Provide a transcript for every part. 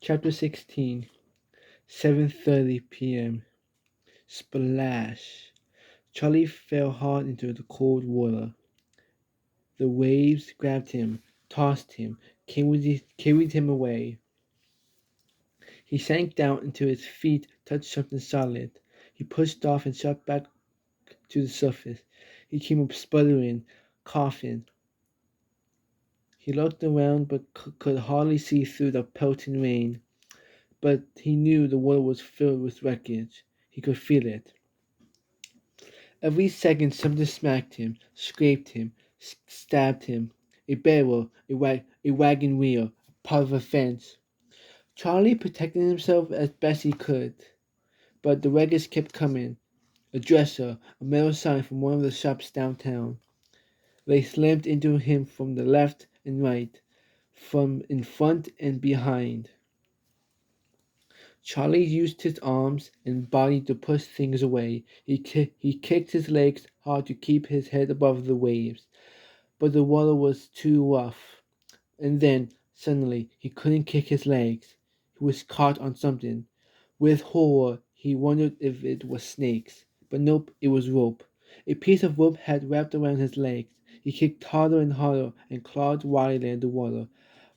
Chapter 16, 7:30 p.m. Splash. Charlie fell hard into the cold water. The waves grabbed him, tossed him, carried him away. He sank down until his feet touched something solid. He pushed off and shot back to the surface. He came up sputtering, coughing. He looked around but could hardly see through the pelting rain. But he knew the water was filled with wreckage. He could feel it. Every second something smacked him, scraped him, stabbed him. A barrel, a wagon wheel, part of a fence. Charlie protected himself as best he could, but the wreckage kept coming. A dresser, a metal sign from one of the shops downtown. They slammed into him from the left and right, from in front and behind. Charlie used his arms and body to push things away. He kicked his legs hard to keep his head above the waves, but the water was too rough. And then, suddenly, he couldn't kick his legs. He was caught on something. With horror, he wondered if it was snakes. But nope, it was rope. A piece of rope had wrapped around his legs. He kicked harder and harder and clawed wildly at the water,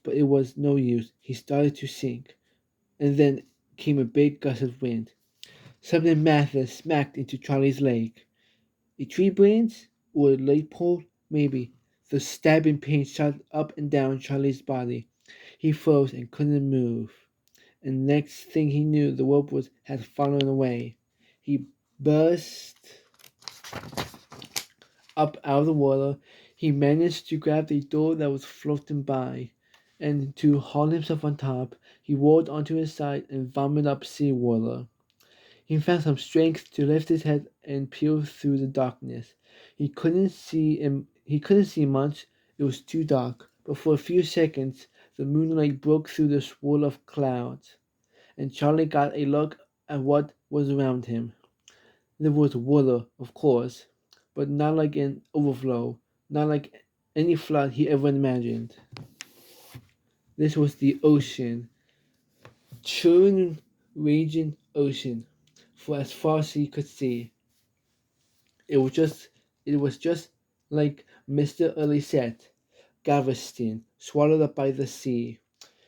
but it was no use. He started to sink. And then came a big gust of wind. Something massive smacked into Charlie's leg. A tree branch or a light pole? Maybe. The stabbing pain shot up and down Charlie's body. He froze and couldn't move. And next thing he knew, the rope had fallen away. He burst up out of the water. He managed to grab the door that was floating by, and to haul himself on top, he rolled onto his side and vomited up seawater. He found some strength to lift his head and peer through the darkness. He couldn't see much. It was too dark. But for a few seconds, the moonlight broke through the swirl of clouds, and Charlie got a look at what was around him. There was water, of course, but not like an overflow, not like any flood he ever imagined. This was the ocean, churning, raging ocean, for as far as he could see. It was just like Mr. Early said, Galveston, swallowed up by the sea.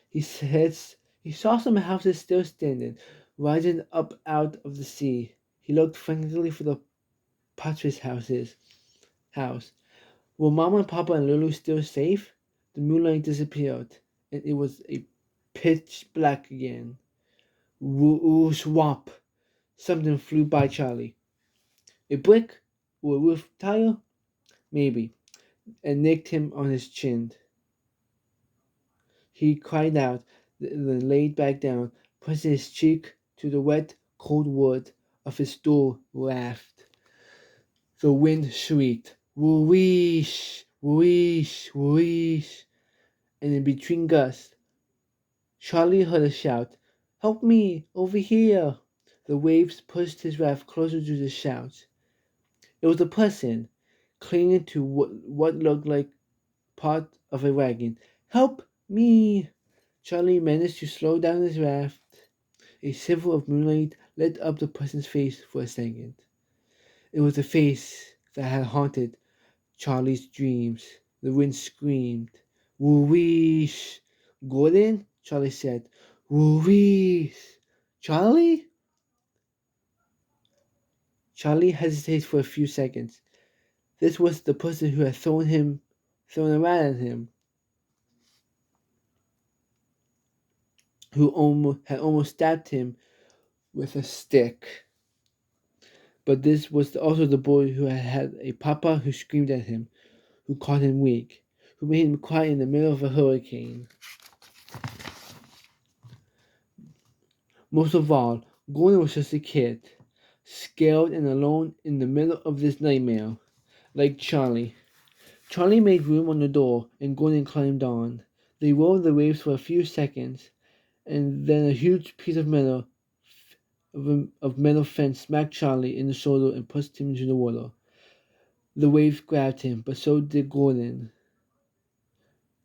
He said he saw some houses still standing, rising up out of the sea. He looked frantically for the Patrick's house. Were Mama, Papa, and Lulu still safe? The moonlight disappeared, and it was a pitch black again. Woo swamp! Something flew by Charlie. A brick or a roof tile? Maybe, and nicked him on his chin. He cried out, then laid back down, pressing his cheek to the wet, cold wood of his door raft. The wind shrieked, whoosh, whoosh, whoosh, and in between gusts, Charlie heard a shout, "Help me, over here!" The waves pushed his raft closer to the shouts. It was a person, clinging to what looked like part of a wagon. "Help me!" Charlie managed to slow down his raft. A silver of moonlight lit up the person's face for a second. It was the face that had haunted Charlie's dreams. The wind screamed. "Whoosh!" "Gordon?" Charlie said. "Whoosh!" "Charlie?" Charlie hesitated for a few seconds. This was the person who had thrown a rat at him, who had almost stabbed him with a stick. But this was also the boy who had a papa who screamed at him, who called him weak, who made him cry in the middle of a hurricane. Most of all, Gordon was just a kid, scared and alone in the middle of this nightmare, like Charlie. Charlie made room on the door, and Gordon climbed on. They rode the waves for a few seconds, and then a huge piece of metal fence smacked Charlie in the shoulder and pushed him into the water. The waves grabbed him, but so did Gordon.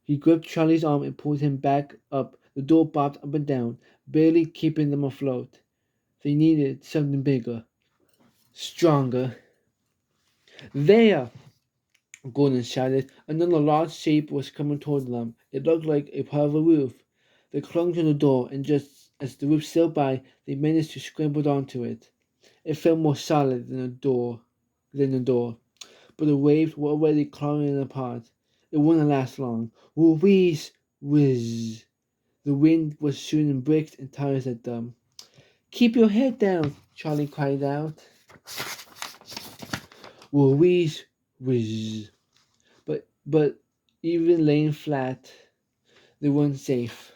He gripped Charlie's arm and pulled him back up The door bobbed up and down, barely keeping them afloat. They needed something bigger, stronger. There! Gordon shouted. Another large shape was coming toward them. It looked like a part of a roof. They clung to the door, and just as the roof sailed by, they managed to scramble onto it. It felt more solid than the door, but the waves were already clawing it apart. It wouldn't last long. Whiz, whiz. The wind was shooting bricks and tires at them. Keep your head down, Charlie cried out. Whiz, whiz. But even laying flat, they weren't safe.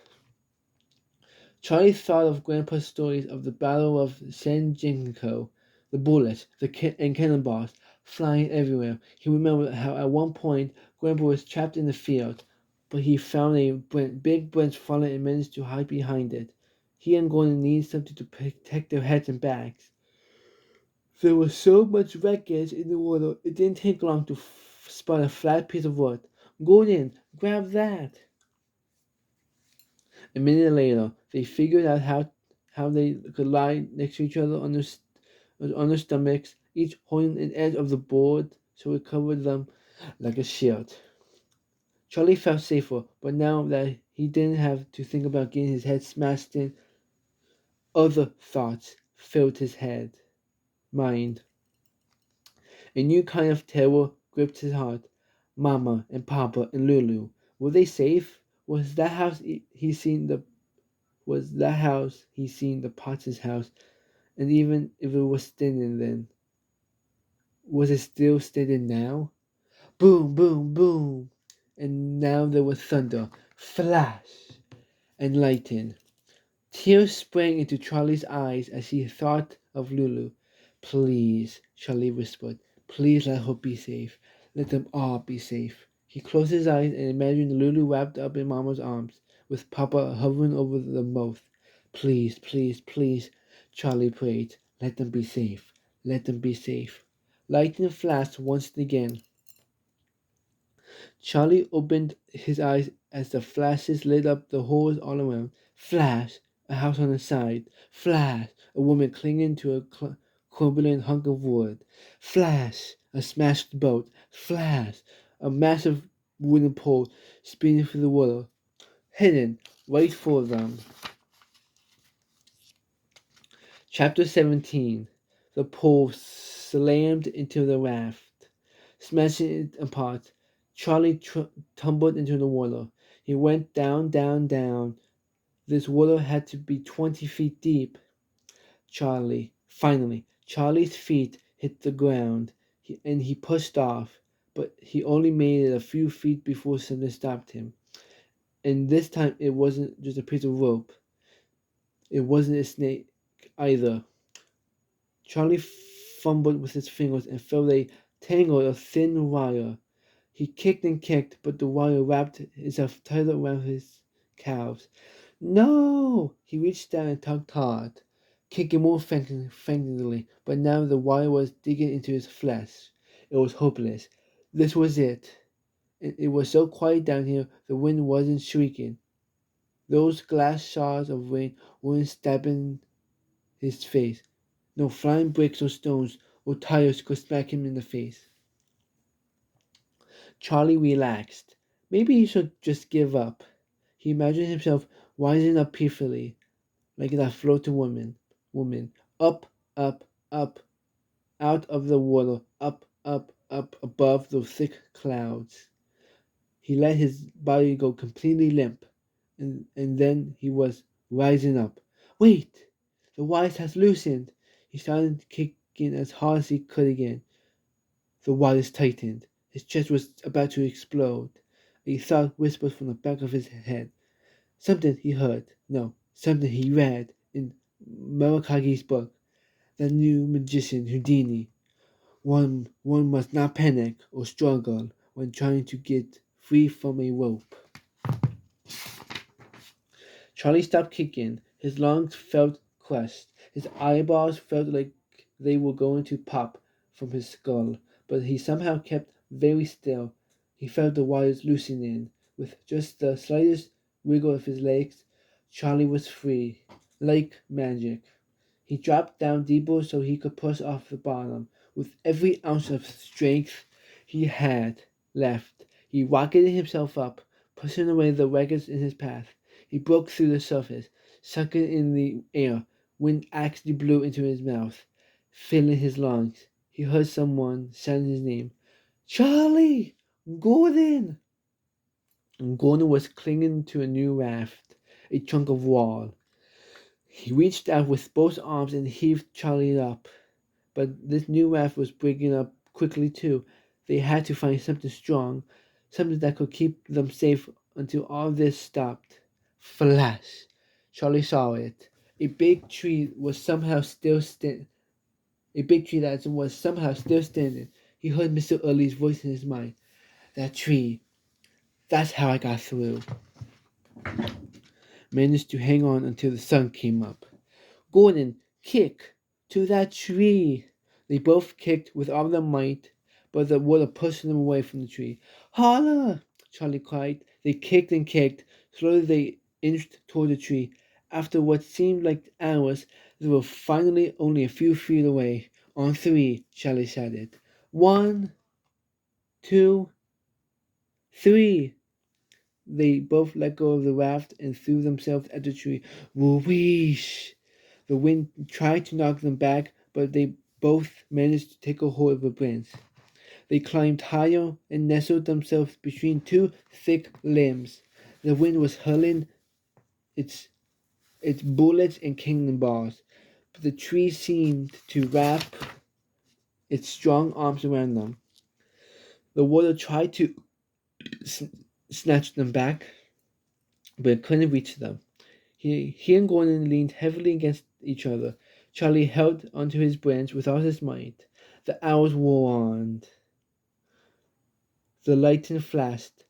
Charlie thought of Grandpa's stories of the Battle of San Jacinto, the bullets, and cannonballs flying everywhere. He remembered how at one point Grandpa was trapped in the field, but he found a big branch fallen and managed to hide behind it. He and Gordon needed something to protect their heads and backs. There was so much wreckage in the water, it didn't take long to spot a flat piece of wood. Gordon, grab that! A minute later, they figured out how they could lie next to each other on their stomachs, each holding an edge of the board so it covered them like a shield. Charlie felt safer, but now that he didn't have to think about getting his head smashed in, other thoughts filled his mind. A new kind of terror gripped his heart. Mama and Papa and Lulu, were they safe? Was that house he seen the Potter's house? And even if it was standing then, was it still standing now? Boom, boom, boom! And now there was thunder, flash, and lightning. Tears sprang into Charlie's eyes as he thought of Lulu. Please, Charlie whispered. Please let her be safe. Let them all be safe. He closed his eyes and imagined Lulu wrapped up in Mama's arms, with Papa hovering over them both. Please, please, please, Charlie prayed. Let them be safe. Let them be safe. Lightning flashed once again. Charlie opened his eyes as the flashes lit up the holes all around. Flash! A house on the side. Flash! A woman clinging to a crumbling hunk of wood. Flash! A smashed boat. Flash! A massive wooden pole spinning through the water. Hidden right for them. Chapter 17. The pole slammed into the raft, smashing it apart. Charlie tumbled into the water. He went down, down, down. This water had to be 20 feet deep. Finally, Charlie's feet hit the ground, and he pushed off, but he only made it a few feet before something stopped him. And this time it wasn't just a piece of rope. It wasn't a snake either. Charlie fumbled with his fingers and felt a tangle of thin wire. He kicked and kicked, but the wire wrapped itself tighter around his calves. No! He reached down and tugged hard, kicking more frantically, but now the wire was digging into his flesh. It was hopeless. This was it. It was so quiet down here, the wind wasn't shrieking. Those glass shards of rain weren't stabbing his face. No flying bricks or stones or tires could smack him in the face. Charlie relaxed. Maybe he should just give up. He imagined himself rising up peacefully, like that floating woman, up, up, up, out of the water, up, up, up, above those thick clouds. He let his body go completely limp, and then he was rising up. Wait! The wires has loosened. He started kicking as hard as he could again. The wires tightened. His chest was about to explode. A thought whispered from the back of his head. Something he heard. No, something he read in Murakagi's book. The new magician Houdini. One must not panic or struggle when trying to get free from a rope. Charlie stopped kicking. His lungs felt crushed. His eyeballs felt like they were going to pop from his skull, but he somehow kept very still. He felt the wires loosening. With just the slightest wiggle of his legs, Charlie was free, like magic. He dropped down deeper so he could push off the bottom. With every ounce of strength he had left, he rocketed himself up, pushing away the wreckage in his path. He broke through the surface, sucking in the air. Wind actually blew into his mouth, filling his lungs. He heard someone shouting his name. Charlie! Gordon! And Gordon was clinging to a new raft, a chunk of wall. He reached out with both arms and heaved Charlie up. But this new raft was breaking up quickly too. They had to find something strong, something that could keep them safe until all this stopped. Flash! Charlie saw it. A big tree was somehow still stand. A big tree that was somehow still standing. He heard Mr. Early's voice in his mind. That tree. That's how I got through. Managed to hang on until the sun came up. Gordon, kick! To that tree! They both kicked with all their might, but the water pushed them away from the tree. Harder! Charlie cried. They kicked and kicked. Slowly they inched toward the tree. After what seemed like hours, they were finally only a few feet away. On three, Charlie shouted. 1, 2, 3. They both let go of the raft and threw themselves at the tree. Whoosh! The wind tried to knock them back, but they both managed to take a hold of a branch. They climbed higher and nestled themselves between two thick limbs. The wind was hurling its bullets and cannonballs, but the tree seemed to wrap its strong arms around them. The water tried to snatch them back, but it couldn't reach them. He and Gordon leaned heavily against each other. Charlie held onto his branch with all his might. The hours wore on. The lightning flashed.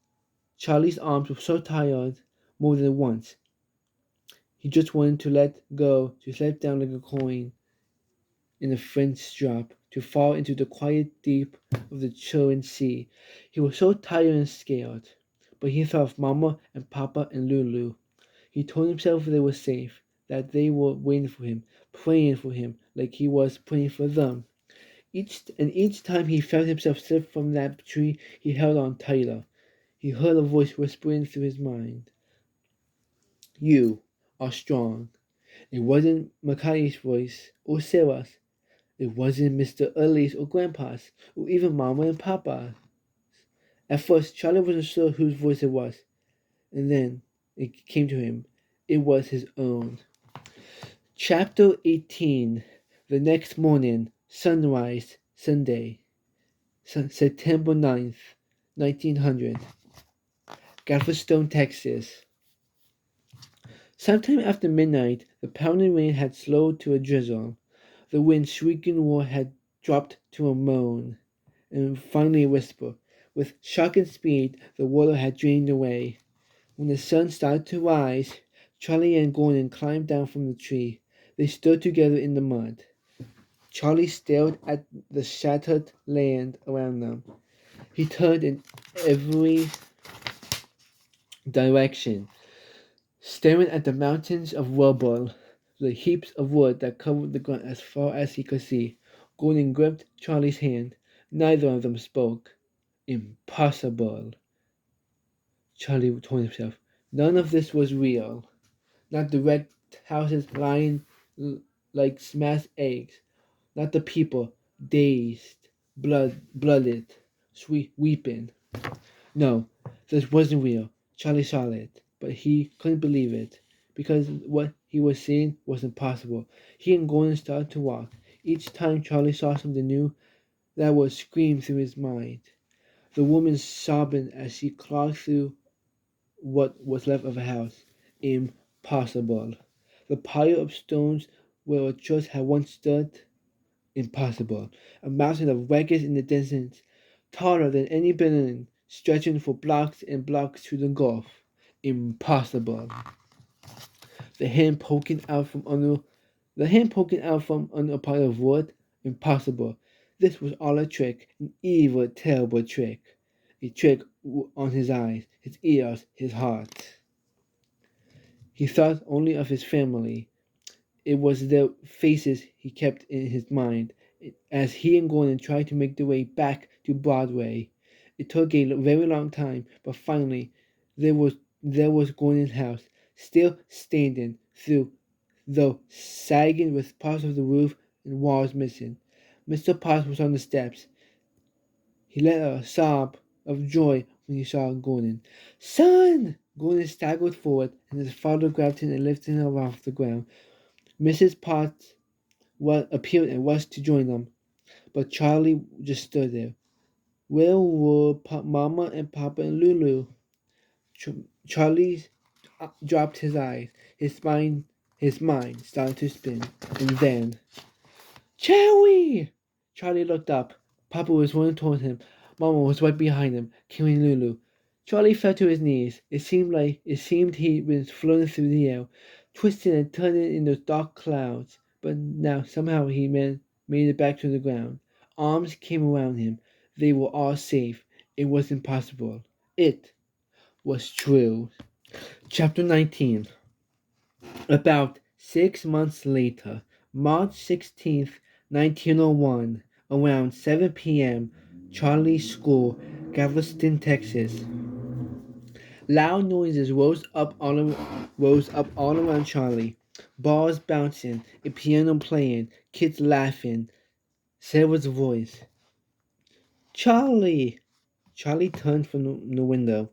Charlie's arms were so tired more than once. He just wanted to let go, to slip down like a coin in a French drop, to fall into the quiet deep of the chilling sea. He was so tired and scared. But he thought of Mama and Papa and Lulu. He told himself they were safe, that they were waiting for him, praying for him, like he was praying for them. Each time he felt himself slip from that tree, he held on tighter. He heard a voice whispering through his mind. You are strong. It wasn't Makai's voice, or Sarah's. It wasn't Mr. Early's or Grandpa's, or even Mama and Papa. At first, Charlie wasn't sure whose voice it was, and then it came to him. It was his own. Chapter 18. The next morning, sunrise, Sunday, September 9th, 1900. Galveston, Texas. Sometime after midnight, the pounding rain had slowed to a drizzle. The wind's shrieking roar had dropped to a moan, and finally a whisper. With shocking speed, the water had drained away. When the sun started to rise, Charlie and Gordon climbed down from the tree. They stood together in the mud. Charlie stared at the shattered land around them. He turned in every direction, staring at the mountains of rubble, the heaps of wood that covered the ground as far as he could see. Gordon gripped Charlie's hand. Neither of them spoke. Impossible, Charlie told himself. None of this was real. Not the wrecked houses lying like smashed eggs. Not the people, dazed, blooded, weeping. No, this wasn't real. Charlie saw it, but he couldn't believe it, because what he was seeing was impossible. He and Gordon started to walk. Each time Charlie saw something new, that would scream through his mind. The woman sobbing as she clawed through what was left of a house. Impossible. The pile of stones where a church had once stood. Impossible. A mountain of wreckage in the distance, taller than any building, stretching for blocks and blocks to the Gulf. Impossible. The hand poking out from under a pile of wood. Impossible. This was all a trick, an evil, terrible trick. A trick on his eyes, his ears, his heart. He thought only of his family. It was their faces he kept in his mind as he and Gordon tried to make their way back to Broadway. It took a very long time, but finally there was Gordon's house, still standing, though sagging with parts of the roof and walls missing. Mr. Potts was on the steps. He let out a sob of joy when he saw Gordon. "Son!" Gordon staggered forward, and his father grabbed him and lifted him off the ground. Mrs. Potts appeared and rushed to join them, but Charlie just stood there. Where were Mama and Papa and Lulu? Charlie dropped his eyes. His mind started to spin, and then Cherry! Charlie looked up. Papa was running toward him. Mama was right behind him, carrying Lulu. Charlie fell to his knees. It seemed he'd been floating through the air, twisting and turning in those dark clouds. But now somehow he made it back to the ground. Arms came around him. They were all safe. It was impossible. It was true. Chapter 19. About 6 months later, March 16th, 1901, around 7 p.m., Charlie's school, Galveston, Texas. Loud noises rose up all around Charlie. Balls bouncing, a piano playing, kids laughing. Sarah's voice. "Charlie!" Charlie turned from the window.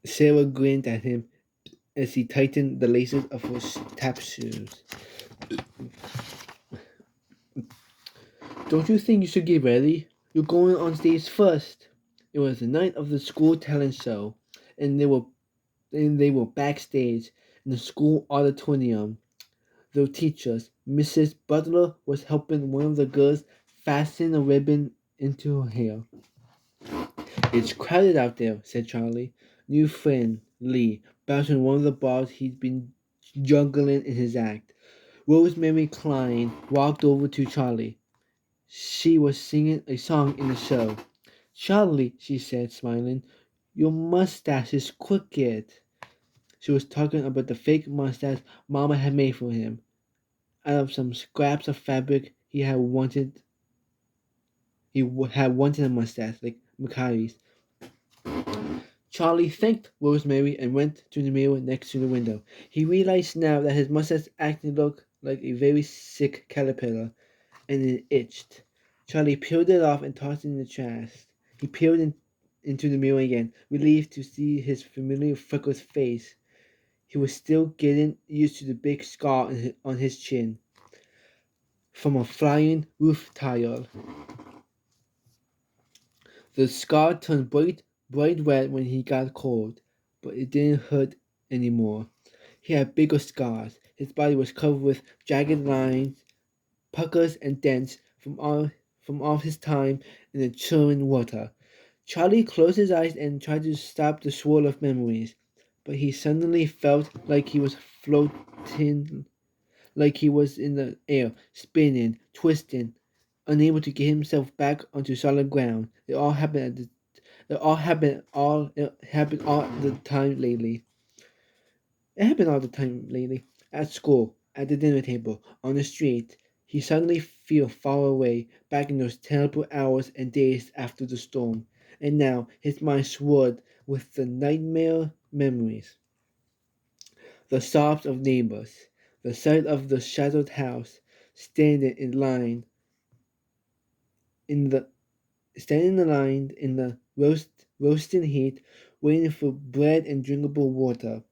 Sarah grinned at him as he tightened the laces of her tap shoes. "Don't you think you should get ready? You're going on stage first." It was the night of the school talent show, and they were backstage in the school auditorium. The teachers, Mrs. Butler, was helping one of the girls fasten a ribbon into her hair. "It's crowded out there," said Charlie. New friend, Lee, bouncing one of the balls he'd been juggling in his act. Rosemary Cline walked over to Charlie. She was singing a song in the show. "Charlie," she said, smiling, "your mustache is crooked." She was talking about the fake mustache Mama had made for him out of some scraps of fabric he had wanted. Had wanted a mustache like Macari's. Charlie thanked Rosemary and went to the mirror next to the window. He realized now that his mustache actually looked like a very sick caterpillar, and it itched. Charlie peeled it off and tossed it in the trash. He peered into the mirror again, relieved to see his familiar freckled face. He was still getting used to the big scar on his chin from a flying roof tile. The scar turned bright red when he got cold, but it didn't hurt anymore. He had bigger scars. His body was covered with jagged lines, puckers, and dents from all his time in the churning water. Charlie closed his eyes and tried to stop the swirl of memories, but he suddenly felt like he was floating, like he was in the air, spinning, twisting, unable to get himself back onto solid ground. It happened all the time lately. It happened all the time lately. At school, at the dinner table, on the street. He suddenly felt far away, back in those terrible hours and days after the storm. And now his mind swirled with the nightmare memories. The sobs of neighbors, the sight of the shattered house, standing in line in the roasting heat, waiting for bread and drinkable water.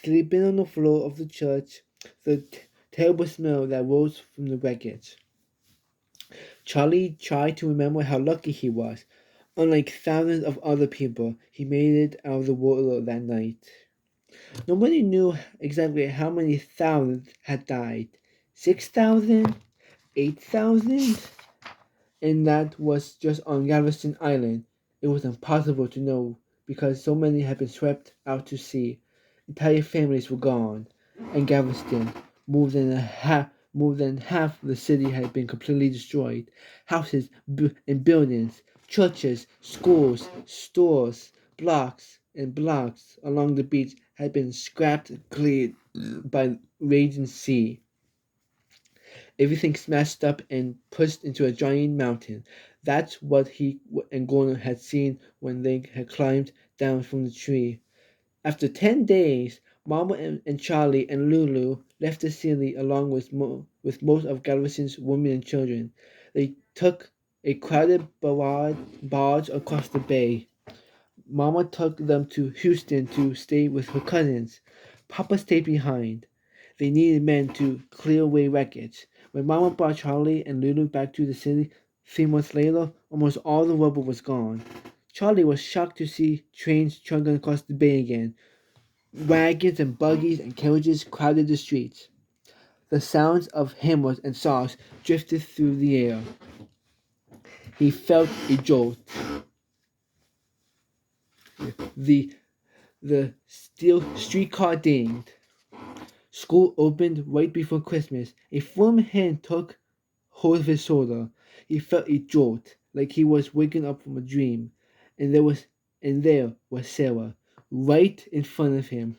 Sleeping on the floor of the church, the terrible smell that rose from the wreckage. Charlie tried to remember how lucky he was. Unlike thousands of other people, he made it out of the water that night. Nobody knew exactly how many thousands had died. 6,000? 8,000? And that was just on Galveston Island. It was impossible to know because so many had been swept out to sea. Entire families were gone, and Galveston, more than half the city had been completely destroyed. Houses and buildings, churches, schools, stores, blocks and blocks along the beach had been scrapped clean by raging sea. Everything smashed up and pushed into a giant mountain. That's what he and Gordon had seen when they had climbed down from the tree. After 10 days, Mama and Charlie and Lulu left the city along with, with most of Galveston's women and children. They took a crowded barge across the bay. Mama took them to Houston to stay with her cousins. Papa stayed behind. They needed men to clear away wreckage. When Mama brought Charlie and Lulu back to the city 3 months later, almost all the rubble was gone. Charlie was shocked to see trains chugging across the bay again. Wagons and buggies and carriages crowded the streets. The sounds of hammers and saws drifted through the air. He felt a jolt. The steel streetcar dinged. School opened right before Christmas. A firm hand took hold of his shoulder. He felt a jolt, like he was waking up from a dream. And there was Sarah, right in front of him,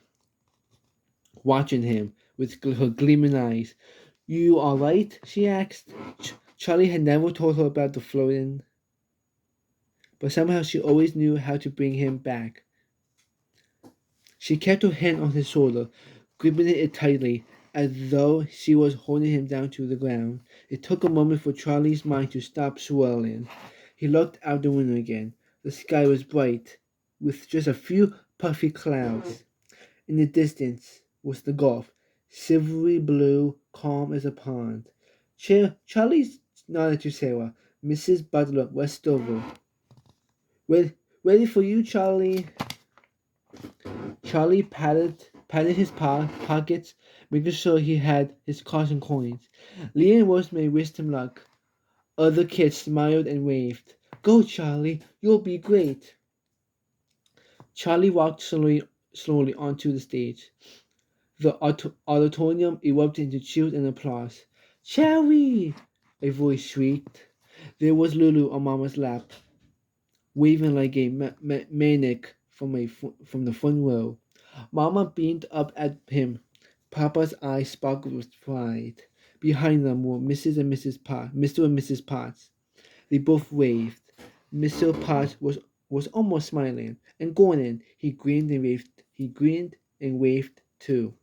watching him with her gleaming eyes. "You all right?" she asked. Charlie had never told her about the floating, but somehow she always knew how to bring him back. She kept her hand on his shoulder, gripping it tightly, as though she was holding him down to the ground. It took a moment for Charlie's mind to stop swirling. He looked out the window again. The sky was bright, with just a few puffy clouds. In the distance was the Gulf, silvery blue, calm as a pond. Charlie nodded to Sarah. Mrs. Butler rushed over. Ready for you, Charlie." Charlie patted his pockets, making sure he had his cards and coins. Leah and Rosemary wished him luck. Other kids smiled and waved. "Go, Charlie, you'll be great." Charlie walked slowly onto the stage. The auditorium erupted into cheers and applause. "Charlie!" a voice shrieked. There was Lulu on Mama's lap, waving like a maniac from the front row. Mama beamed up at him. Papa's eyes sparkled with pride. Behind them were Mr. and Mrs. Potts. They both waved. Mr. Potts was almost smiling, and Gordon, he grinned and waved. He grinned and waved too.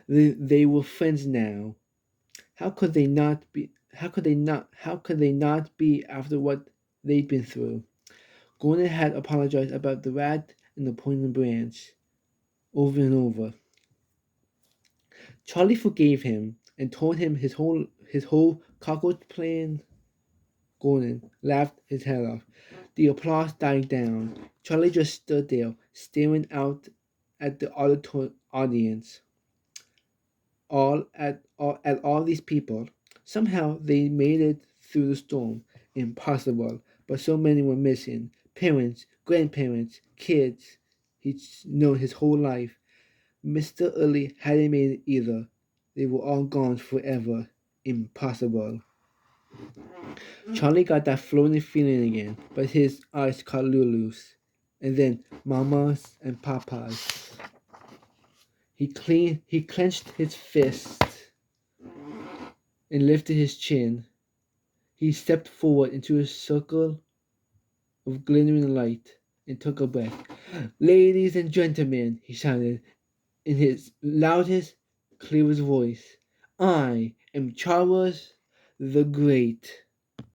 They were friends now. How could they not be? How could they not? How could they not be after what they'd been through? Gordon had apologized about the rat and the poison branch over and over. Charlie forgave him and told him his whole cockroach plan. Gordon laughed his head off. The applause died down. Charlie just stood there, staring out at the audience. All these people. Somehow they made it through the storm. Impossible, but so many were missing. Parents, grandparents, kids he'd known his whole life. Mr. Early hadn't made it either. They were all gone forever. Impossible. Charlie got that floating feeling again, but his eyes caught Lulu's, and then Mama's and Papa's. He clenched his fist and lifted his chin. He stepped forward into a circle of glittering light and took a breath. "Ladies and gentlemen," he shouted in his loudest, clearest voice, "I am Charles the Great."